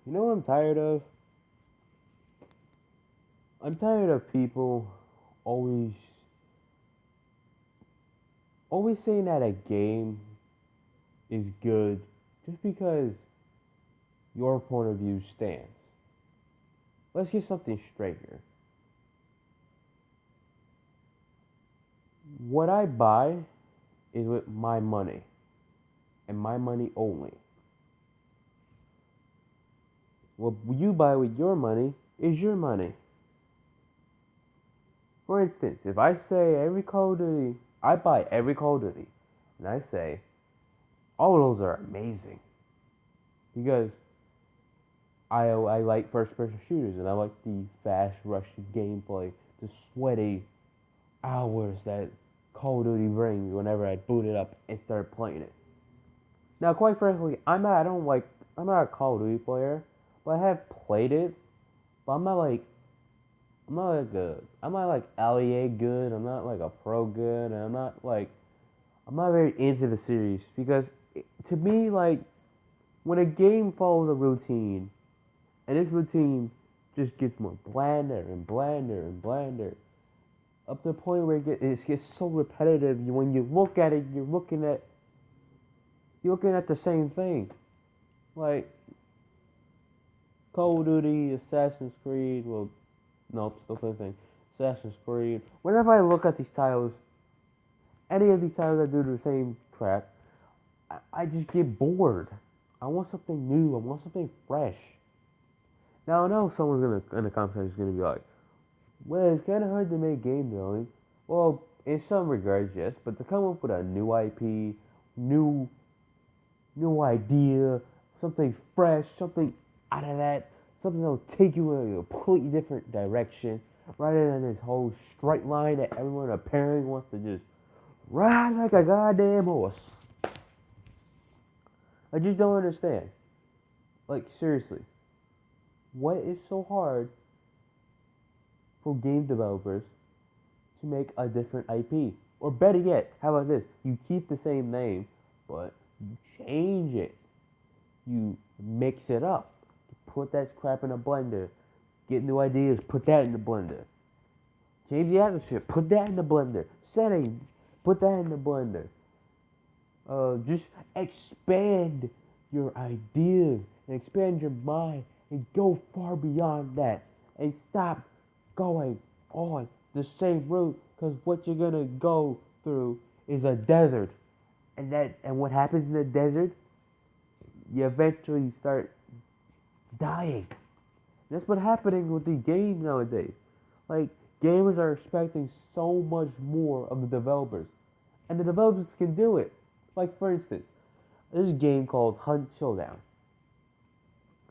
You know what I'm tired of? I'm tired of people always always saying that a game is good just because your point of view stands. Let's get something straight here. What I buy is with my money and my money only. What you buy with your money is your money. For instance, if I say every Call of Duty, I buy every Call of Duty, and I say all of those are amazing because I like first person shooters and I like the fast rushing gameplay, the sweaty hours that Call of Duty brings whenever I boot it up and start playing it. Now, quite frankly, I'm not a Call of Duty player, but I have played it. But I'm not like LEA good. I'm not like a pro good, and I'm not very into the series because to me, like when a game follows a routine, and this routine just gets more blander and blander and blander, up to the point where it gets so repetitive. When you look at it, you're looking at the same thing, like Call of Duty, Assassin's Creed. Well, nope, still same thing. Assassin's Creed. Whenever I look at these titles, any of these titles that do the same crap, I just get bored. I want something new. I want something fresh. Now I know someone's gonna in the comments is gonna be like, "Well, it's kind of hard to make game building." Well, in some regards, yes, but to come up with a new IP, new new idea, something fresh, something out of that, something that'll take you in a completely different direction, rather than this whole straight line that everyone apparently wants to just ride like a goddamn horse. I just don't understand. Like seriously, what is so hard for game developers to make a different IP? Or better yet, how about this? You keep the same name, but you change it. You mix it up. Put that crap in a blender. Get new ideas, put that in the blender. Change the atmosphere, put that in the blender. Setting, put that in the blender. Just expand your ideas and expand your mind and go far beyond that and stop going on the same route because what you're gonna go through is a desert and what happens in the desert you eventually start dying. That's what's happening with the game nowadays. Like gamers are expecting so much more of the developers and the developers can do it. Like for instance, this game called Hunt Showdown.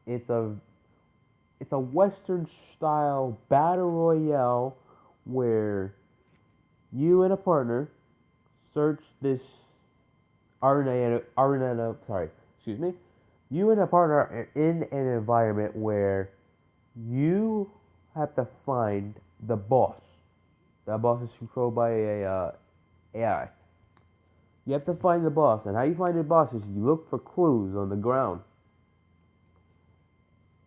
It's a it's a Western style battle royale where you and a partner search this sorry, excuse me. You and a partner are in an environment where you have to find the boss. That boss is controlled by a AI. You have to find the boss, and how you find the boss is you look for clues on the ground,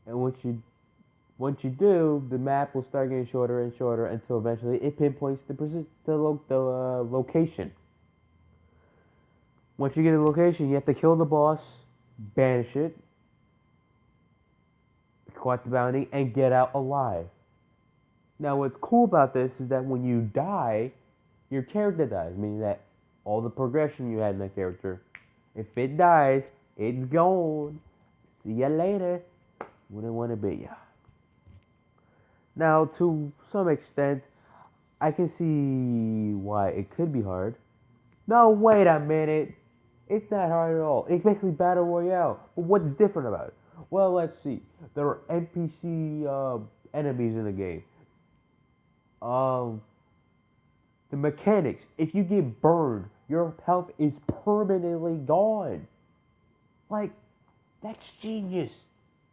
and once you do, the map will start getting shorter and shorter until eventually it pinpoints the location. Once you get a location, you have to kill the boss, banish it, collect the bounty, and get out alive. Now, what's cool about this is that when you die, your character dies, meaning that all the progression you had in that character, if it dies, it's gone. See ya later. Wouldn't want to be ya. Now, to some extent, I can see why it could be hard. No, wait a minute. It's not hard at all. It's basically Battle Royale. But what's different about it? Well, let's see. There are NPC enemies in the game. Um, the mechanics. If you get burned, your health is permanently gone. Like, that's genius.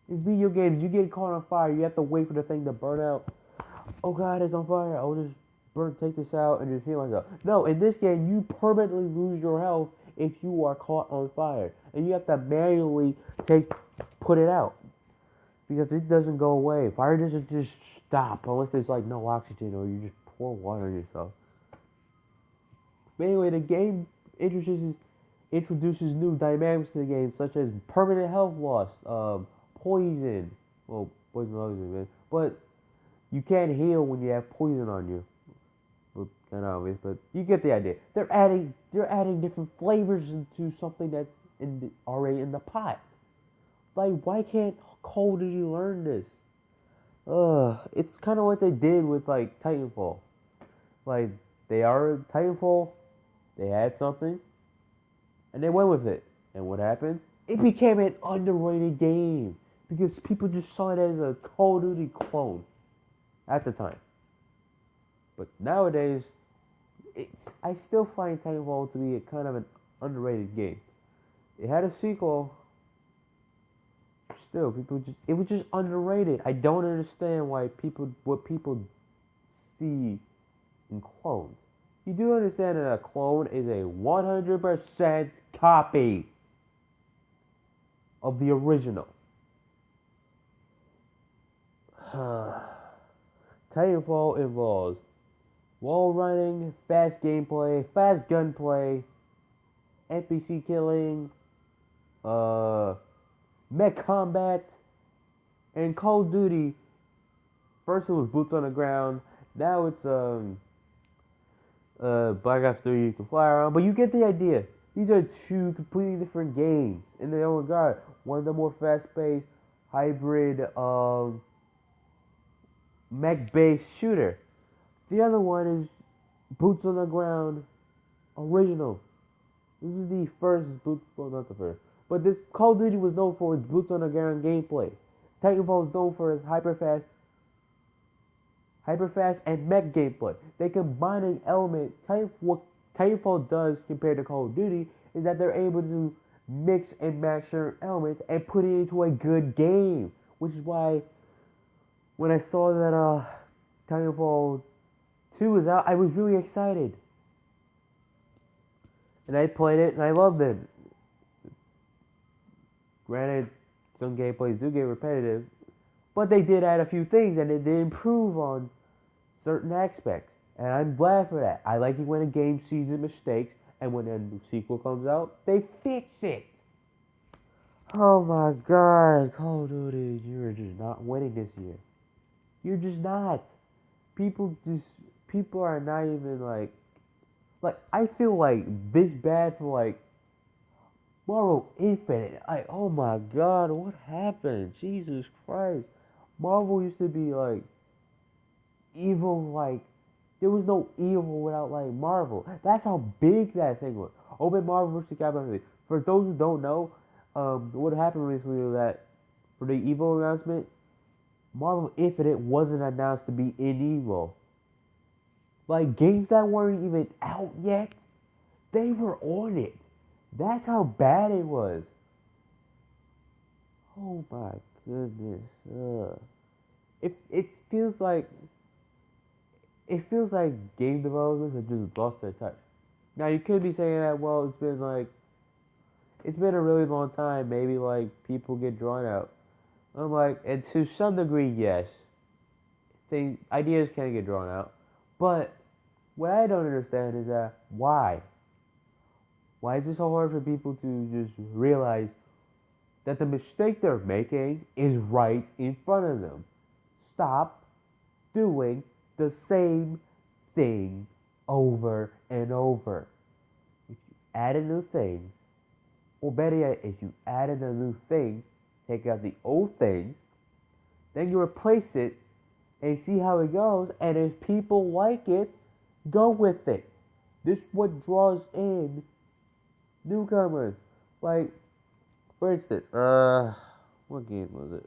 In video games, you get caught on fire, you have to wait for the thing to burn out. Oh god, it's on fire. I'll just take this out and just heal myself. No, in this game, you permanently lose your health if you are caught on fire, and you have to manually put it out. because it doesn't go away. Fire doesn't just stop unless there's like no oxygen or you just pour water on yourself. But anyway, the game introduces new dynamics to the game, such as permanent health loss, poison. Well, poison obviously, man. But you can't heal when you have poison on you. Well, kind of obvious, but you get the idea. They're adding different flavors into something that's already in the pot. Like, why can't Call of Duty learn this? It's kind of what they did with like Titanfall. Like, they are Titanfall. They had something, and they went with it. And what happened? It became an underrated game because people just saw it as a Call of Duty clone at the time. But nowadays, I still find Titanfall to be a kind of an underrated game. It had a sequel. Still, it was just underrated. I don't understand what people see in clones. You do understand that a clone is a 100% copy of the original. Titanfall involves wall running, fast gameplay, fast gunplay, NPC killing, mech combat, and Call of Duty. First it was boots on the ground. Now it's Black Ops 3 you can fly around, but you get the idea. These are two completely different games in their own regard. One of the more fast-paced, hybrid, mech-based shooter. The other one is boots on the ground, original. This was the first boots, well not the first, but this Call of Duty was known for its boots on the ground gameplay. Titanfall is known for its hyper-fast and mech gameplay. They combine an element. What Titanfall does compared to Call of Duty is that they're able to mix and match certain elements and put it into a good game. Which is why when I saw that Titanfall 2 was out, I was really excited. And I played it and I loved it. Granted, some gameplays do get repetitive, but they did add a few things and they did improve on certain aspects. And I'm glad for that. I like it when a game sees its mistakes and when a new sequel comes out, they fix it. Oh my god, Call of Duty, you're just not winning this year. You're just not. People are not even like I feel like this bad for like Marvel Infinite. Like, oh my god, what happened? Jesus Christ. Marvel used to be like evil, like there was no evil without like Marvel. That's how big that thing was. Open Marvel vs. Capcom. For those who don't know, what happened recently was that for the Evo announcement, Marvel Infinite wasn't announced to be in Evo. Like games that weren't even out yet, they were on it. That's how bad it was. Oh my goodness. It feels like game developers have just lost their touch. Now you could be saying that well it's been a really long time, maybe like people get drawn out. I'm like, and to some degree yes. Ideas can get drawn out. But what I don't understand is that why? Why is it so hard for people to just realize that the mistake they're making is right in front of them? Stop doing the same thing over and over. If you add a new thing, or better yet, if you added a new thing, take out the old thing, then you replace it and see how it goes. And if people like it, go with it. This is what draws in newcomers. Like, for instance, what game was it?